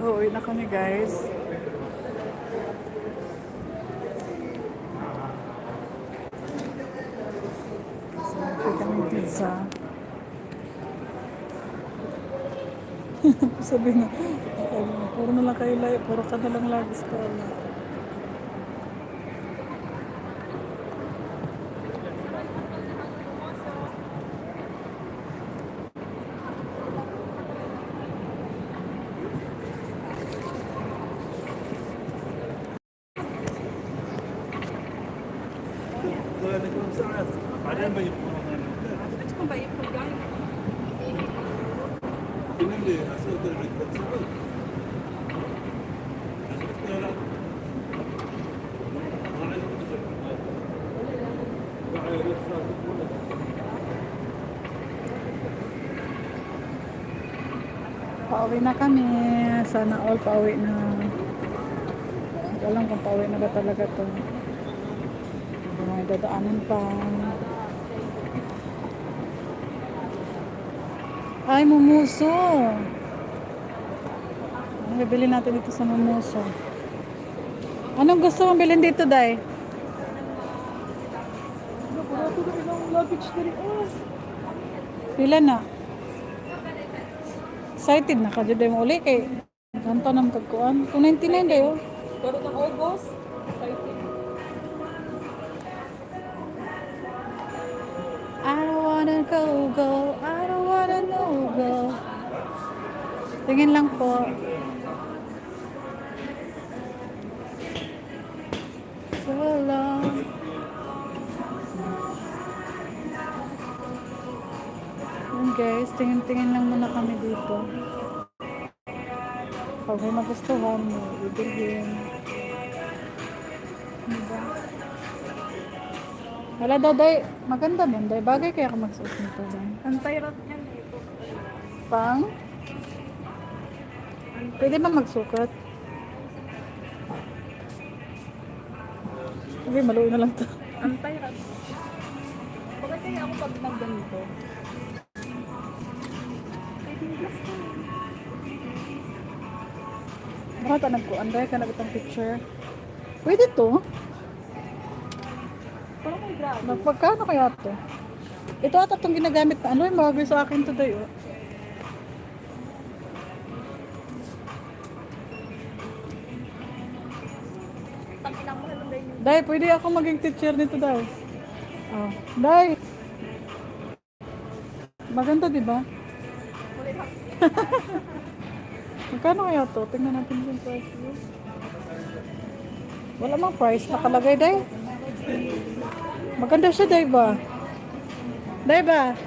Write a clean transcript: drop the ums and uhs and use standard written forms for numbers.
Uuwi na kami guys. Sabi kami pizza. Sabi na, puro na lang kayo layo, puro ka na lang lagi sa tala. بعدين بيكون بدكم بيكون جاي اللي اسود العقد Pauwi na kami. Sana all pauwi na. Hindi ko alam kung pauwi na ba talaga to. May dadaanan pa. Ay, mumuso. Ano bibili natin dito sa mumuso? Anong gusto mong bilhin dito, Day? Pila na? Excited na ka dyan mo uli kay kanta ng kagkuan. 299 dayo. pero ng August exciting. I don't wanna go. I don't wanna go. Tingin lang po. So long. Yun guys, tingin-tingin lang muna kami dito. Pag may magustuhan mo, bibilhin. Diba? Wala daw, Day. Maganda ba, Day? Bagay kaya ka magsuot nito, Day. Ang tayrat niyan dito. Pang? Pwede ba magsukat? Okay, maluin na lang to. Ang tayrat. Bakit kaya ako pag nagganito? Baka ka nagkuan, Day, ka nagitang picture. Pwede to? Parang may grabe. Magpagkano kaya to? Ito ata itong ginagamit na ano, yung bagay sa akin today, oh. Tanginang mo na lang yun. Day, pwede ako maging teacher nito, Day. Oh, Day. Maganda, di ba? Magkano kaya to? Tingnan natin yung price. Wala mang price nakalagay, Day. Maganda siya, Day ba? Day ba?